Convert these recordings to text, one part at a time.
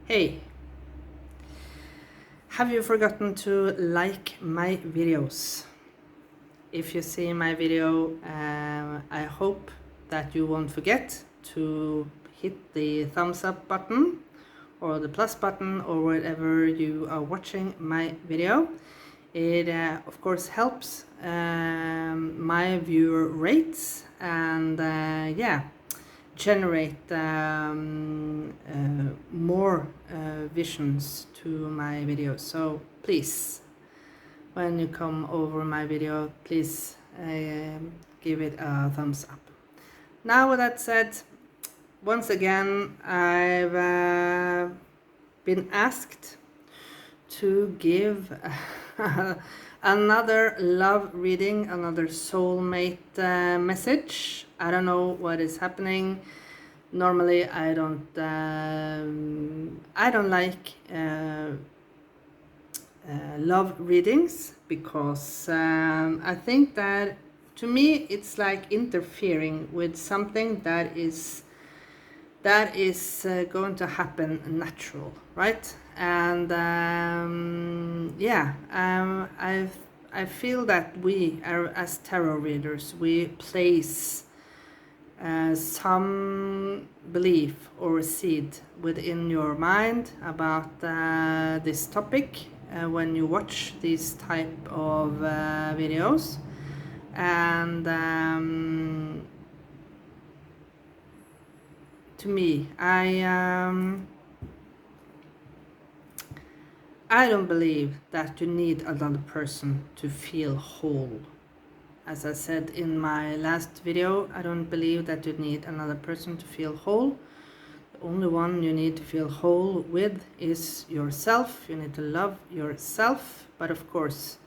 Hey, have you forgotten to like my videos? If you see my video, I hope that you won't forget to hit the thumbs up button or the plus button or wherever you are watching my video. It of course helps my viewer rates and generate more visions to my videos. So please, when you come over my video, please give it a thumbs up. Now with that said, once again I've been asked to give another love reading, another soulmate message. I don't know what is happening. Normally I don't like love readings because I think that to me it's like interfering with something that is going to happen natural, right? And I feel that we are, as tarot readers, we place some belief or seed within your mind about this topic when you watch these type of videos. And to me, I don't believe that you need another person to feel whole. As I said in my last video, I don't believe that you need another person to feel whole. The only one you need to feel whole with is yourself. You need to love yourself. But of course,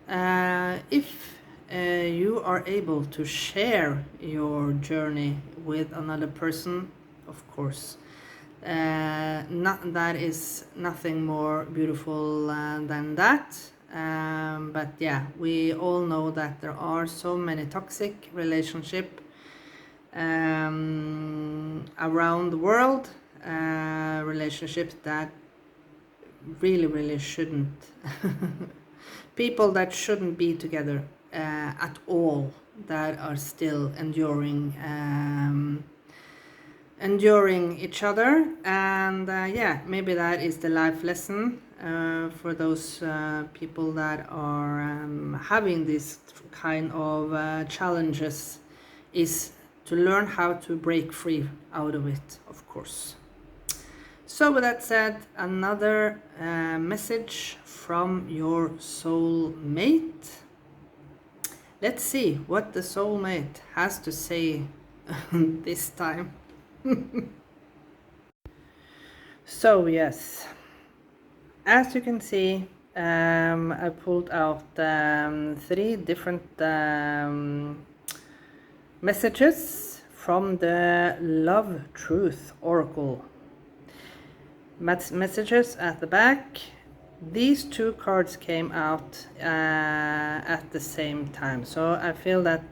if you are able to share your journey with another person, of course, that is nothing more beautiful than that. But yeah, we all know that there are so many toxic relationships around the world, relationships that really shouldn't people that shouldn't be together at all, that are still enduring each other. And maybe that is the life lesson for those people that are having this kind of challenges, is to learn how to break free out of it, of course. So with that said, another message from your soulmate. Let's see what the soulmate has to say this time. So yes, as you can see, I pulled out 3 different messages from the Love Truth Oracle. Messages at the back. These 2 cards came out at the same time, so I feel that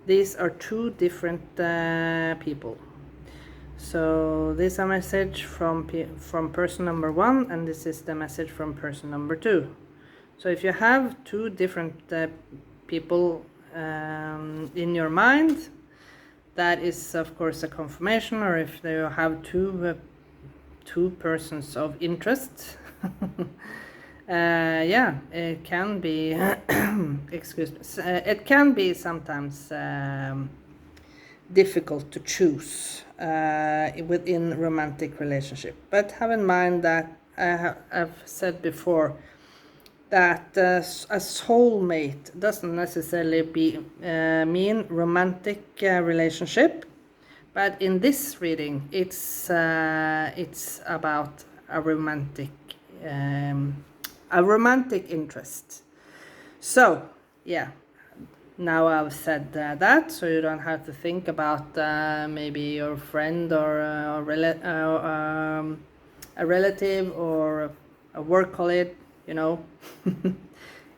these are 2 different people. So this is a message from person number 1, and this is the message from person number 2. So if you have 2 different people in your mind, that is of course a confirmation. Or if you have two persons of interest, it can be excuse me, it can be sometimes difficult to choose within romantic relationship. But have in mind that I've said before that a soulmate doesn't necessarily mean romantic relationship. But in this reading, it's about a romantic interest. So yeah, now I've said that, so you don't have to think about maybe your friend or a relative or a work colleague, you know.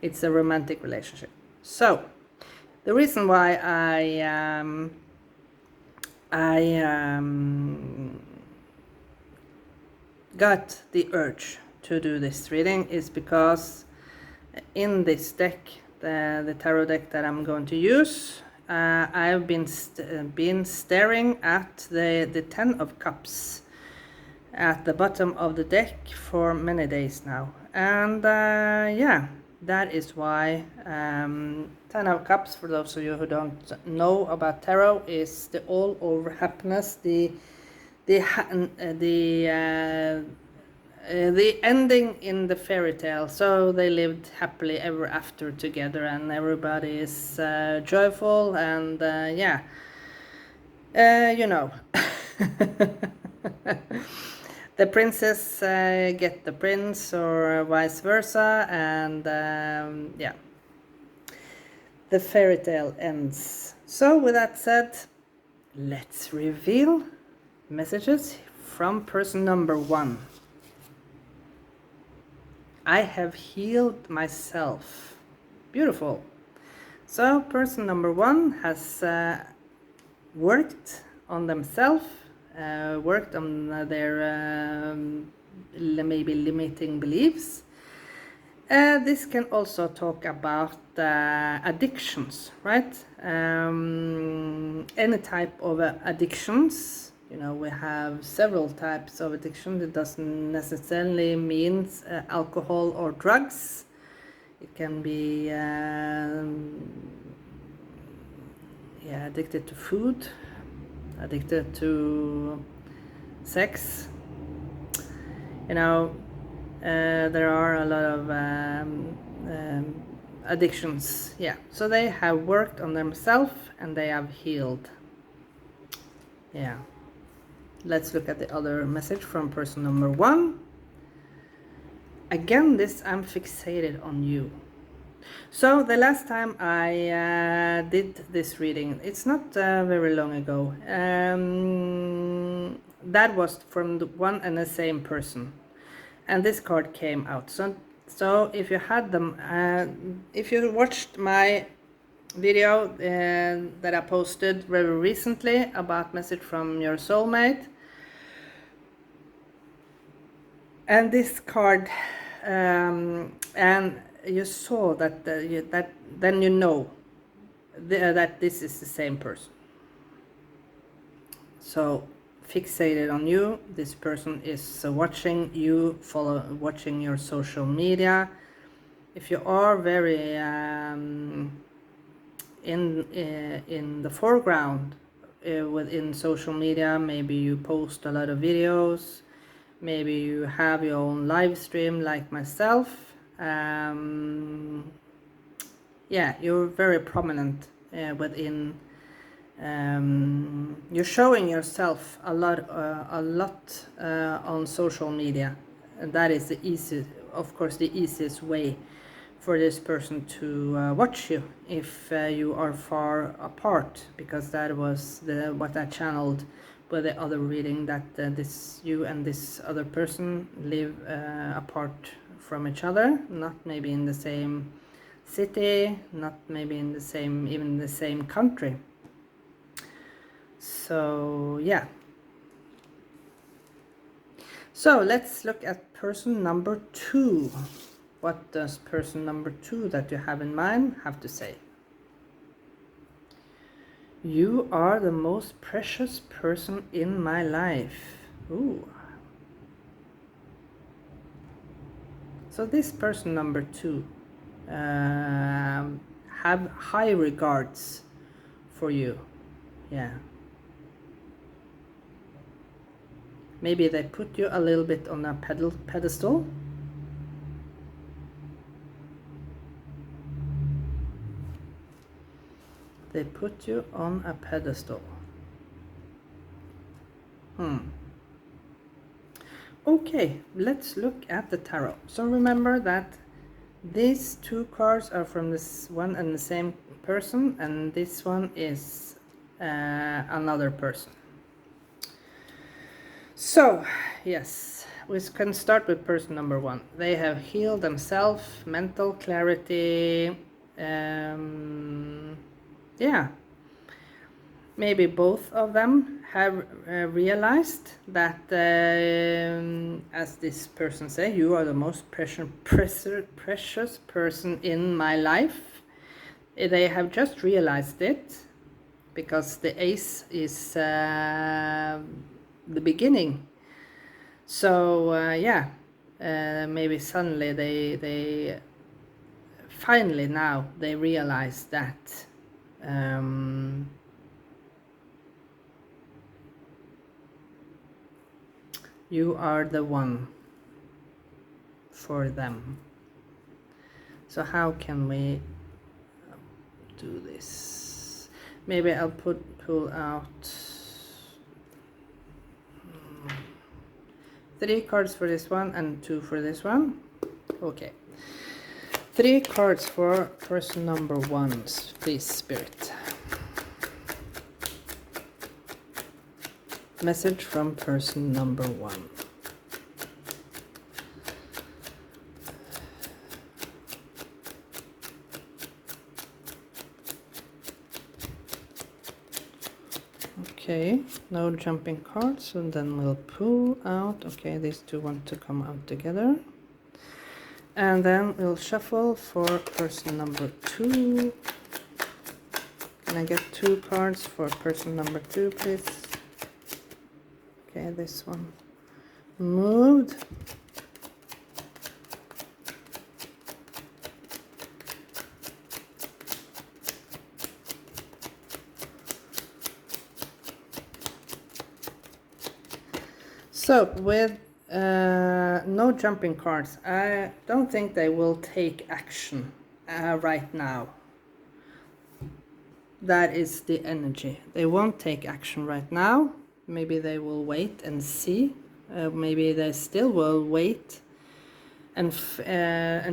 It's a romantic relationship. So the reason why I got the urge to do this reading is because in this deck, the tarot deck that I'm going to use, I've been staring at the Ten of Cups at the bottom of the deck for many days now, and yeah, that is why Ten of Cups, for those of you who don't know about tarot, is the all over happiness, the ending in the fairy tale. So they lived happily ever after together, and everybody is joyful, and yeah, you know. The princess get the prince, or vice versa, and yeah, the fairy tale ends. So with that said, let's reveal messages from person number 1. I have healed myself. Beautiful. So person number 1 has worked on themselves, worked on their maybe limiting beliefs. This can also talk about addictions, right? Any type of addictions. You know, we have several types of addiction. It doesn't necessarily mean alcohol or drugs. It can be yeah, addicted to food, addicted to sex. You know, there are a lot of addictions. Yeah, so they have worked on themselves and they have healed. Yeah. Let's look at the other message from person number 1. Again, this I'm fixated on you. So the last time I did this reading, it's not very long ago. That was from the one and the same person, and this card came out. So if you had them, if you watched my video that I posted very recently about message from your soulmate, and this card, and you saw that then you know that this is the same person. So fixated on you, this person is watching you, watching your social media. If you are very in the foreground within social media, maybe you post a lot of videos, maybe you have your own live stream like myself. Yeah, you're very prominent within. You're showing yourself a lot on social media, and that is the easiest, of course, the easiest way for this person to watch you if you are far apart, because that was what I channeled with the other reading, that this you and this other person live apart from each other, not maybe in the same city, not maybe in the same, even the same country. So yeah, so let's look at person number 2. What does person number 2 that you have in mind have to say? You are the most precious person in my life. Ooh. So this person number 2 have high regards for you. Yeah. Maybe they put you a little bit on a pedestal. They put you on a pedestal. Okay, let's look at the tarot. So remember that these 2 cards are from this one and the same person, and this one is another person. So yes, we can start with person number 1. They have healed themselves, mental clarity. Yeah, maybe both of them have realized that, as this person say, you are the most precious person in my life. They have just realized it, because the ace is the beginning. So yeah, maybe suddenly they finally now they realize that you are the one for them. So how can we do this? Maybe I'll pull out 3 cards for this one and 2 for this one. Okay. 3 cards for person number 1, please, Spirit. Message from person number 1. Okay, no jumping cards, and then we'll pull out. Okay, these 2 want to come out together. And then we'll shuffle for person number 2. Can I get 2 cards for person number 2, please? Okay, this one moved. So with no jumping cards, I don't think they will take action right now. That is the energy. They won't take action right now. Maybe they will wait and see. Maybe they still will wait and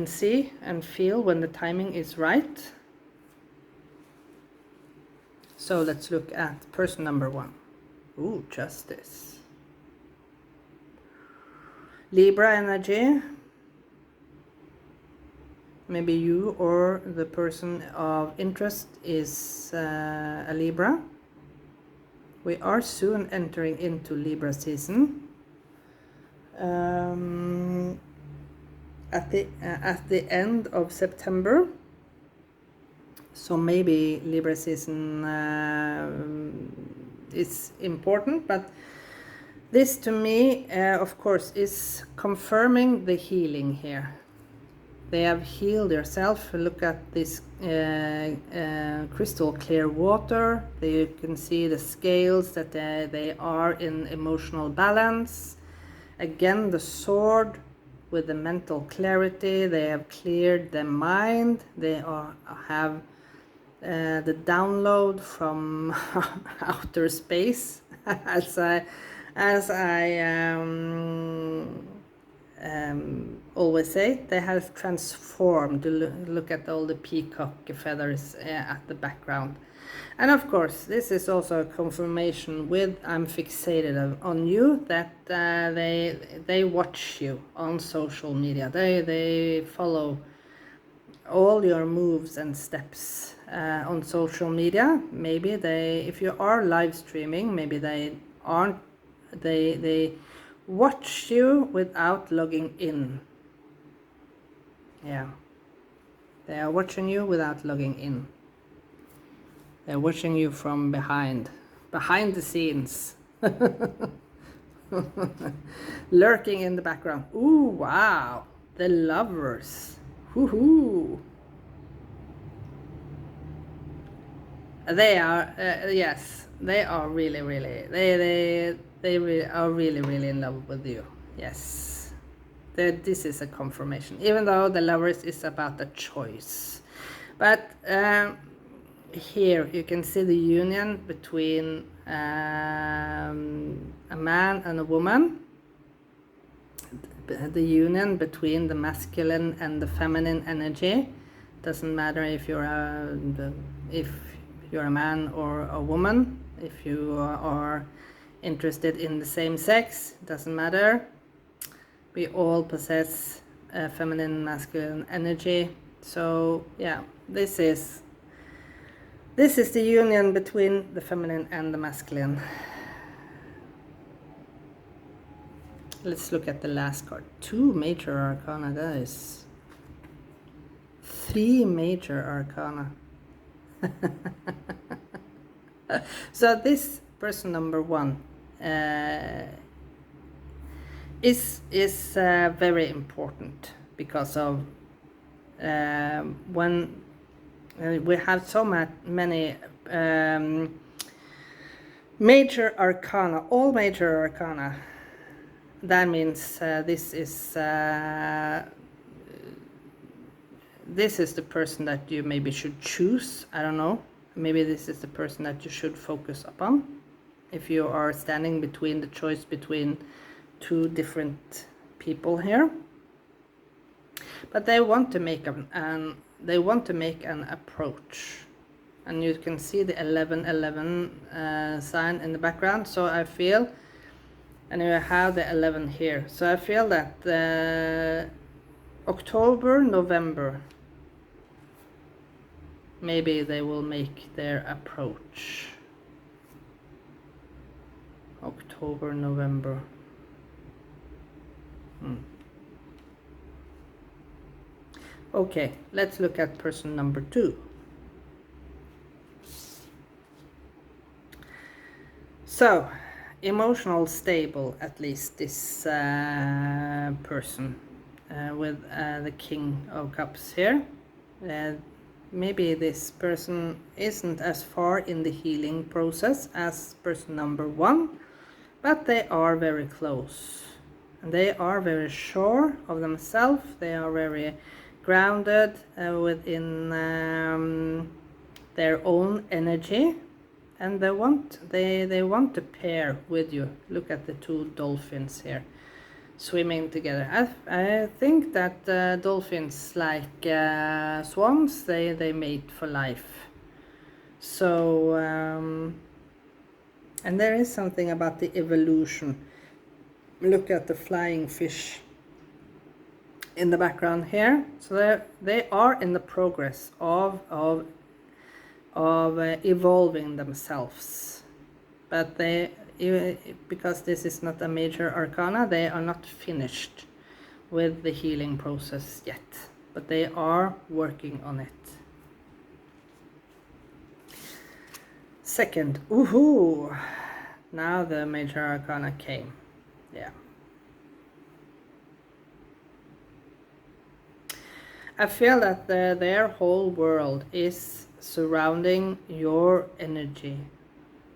see and feel when the timing is right. So let's look at person number 1. Ooh, justice. Libra energy. Maybe you or the person of interest is a Libra. We are soon entering into Libra season. At the end of September. So maybe Libra season is important, but this to me, of course, is confirming the healing here. They have healed themselves. Look at this crystal clear water. You can see the scales that they are in emotional balance. Again, the sword with the mental clarity. They have cleared their mind. They have the download from outer space, as I always say. They have transformed. Look at all the peacock feathers at the background. And of course, this is also a confirmation with I'm fixated on you, that they watch you on social media. They follow all your moves and steps on social media. Maybe if you are live streaming, maybe they watch you without logging in. Yeah, they are watching you without logging in. They're watching you from behind the scenes. Lurking in the background. Ooh, wow, the lovers. Woohoo. They are yes, they are really are really in love with you. Yes, this is a confirmation, even though the lovers is about a choice. But here you can see the union between a man and a woman, the union between the masculine and the feminine energy. Doesn't matter if you're a man or a woman, if you are interested in the same sex, doesn't matter. We all possess feminine and masculine energy. So yeah, this is This is the union between the feminine and the masculine. Let's look at the last card. 2 major arcana, guys. 3 major arcana. So this person number 1 is very important because of when we have so many major arcana, all major arcana. That means this is the person that you maybe should choose. I don't know. Maybe this is the person that you should focus upon if you are standing between the choice between 2 different people here. But they want to make an approach, and you can see the 1111 sign in the background. So I feel, and you have the 11 here. So I feel that October, November, maybe they will make their approach. October, November. Okay, let's look at person number 2. So, emotional stable, at least this person with the King of Cups here. Maybe this person isn't as far in the healing process as person number 1, but they are very close. And they are very sure of themselves. They are very grounded within their own energy, and they want to pair with you. Look at the 2 dolphins here swimming together. I think that dolphins, like swans, they mate for life. So and there is something about the evolution. Look at the flying fish in the background here. So they are in the progress of evolving themselves, but because this is not a major arcana, they are not finished with the healing process yet, but they are working on it. Second, woohoo! Now the major arcana came. Yeah. I feel that their whole world is surrounding your energy.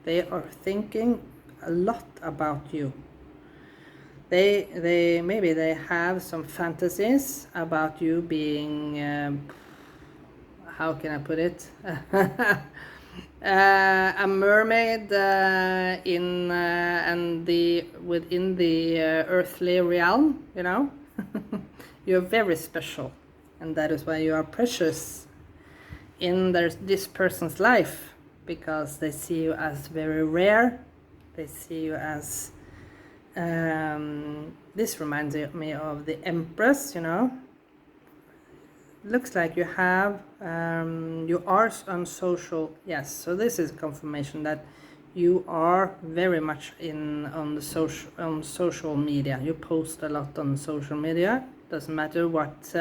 They are thinking a lot about you. Maybe they have some fantasies about you being how can I put it? A mermaid within the earthly realm, you know. You're very special, and that is why you are precious in this person's life, because they see you as very rare. They see you as this reminds me of the Empress, you know. Looks like you have you are on social. Yes, so this is confirmation that you are very much on social media. You post a lot on social media. Doesn't matter what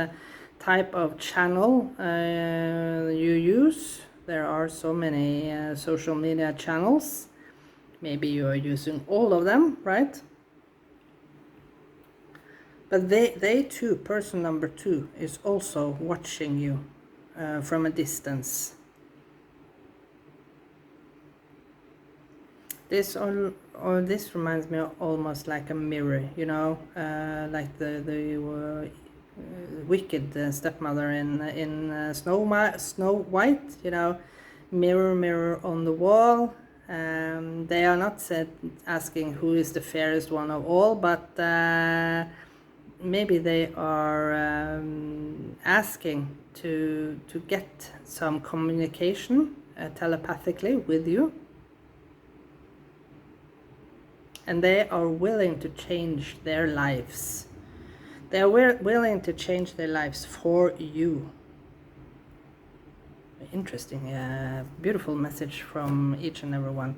type of channel you use. There are so many social media channels. Maybe you are using all of them, right? But they too, person number 2, is also watching you from a distance. This reminds me of almost like a mirror, you know, like the wicked stepmother in Snow White, you know, mirror on the wall. They are not asking who is the fairest one of all, but maybe they are asking to get some communication telepathically with you, and they are willing to change their lives. They are willing to change their lives for you. interesting, beautiful message from each and every one.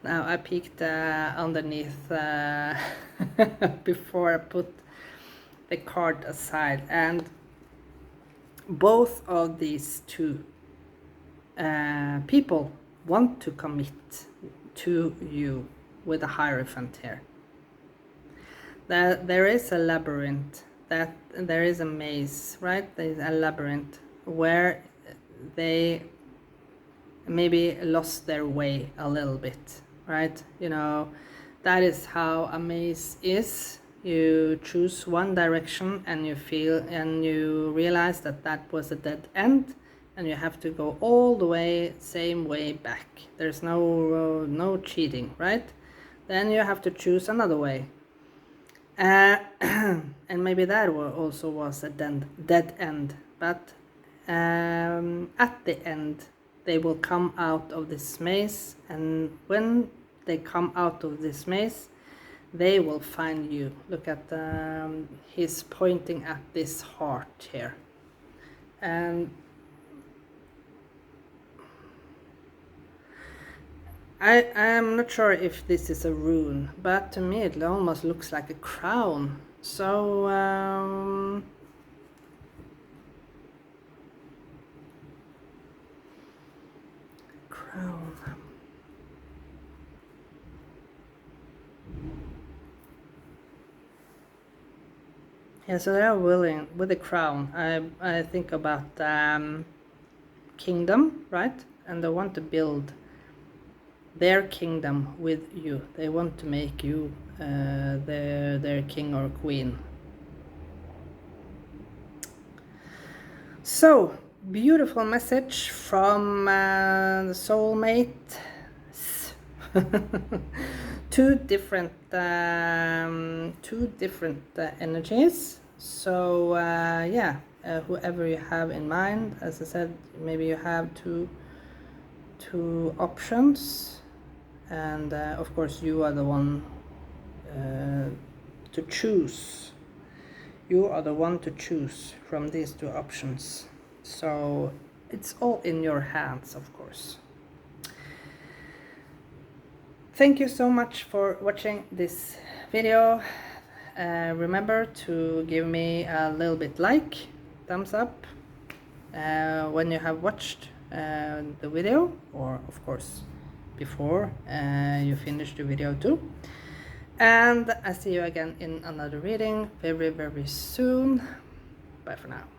Now I peeked underneath before I put the card aside, and both of these two people want to commit to you with a Hierophant here. That there is a labyrinth, that there is a maze, right? There's a labyrinth where they maybe lost their way a little bit, right? You know, that is how a maze is. You choose one direction and you feel and you realize that that was a dead end, and you have to go all the way, same way back. There's no cheating, right? Then you have to choose another way. And maybe that also was a dead end, but at the end they will come out of this maze, and when they come out of this maze, they will find you. Look at he's pointing at this heart here, and I'm not sure if this is a rune, but to me it almost looks like a crown. So crown. Yeah, so they are willing with the crown. I think about kingdom, right? And they want to build their kingdom with you. They want to make you their king or queen. So beautiful message from the soulmate. two different energies. So yeah, whoever you have in mind, as I said, maybe you have two options, and of course you are the one to choose. You are the one to choose from these two options. So it's all in your hands, of course. Thank you so much for watching this video. Remember to give me a little bit thumbs up when you have watched the video, or of course before you finish the video too. And I see you again in another reading very soon. Bye for now.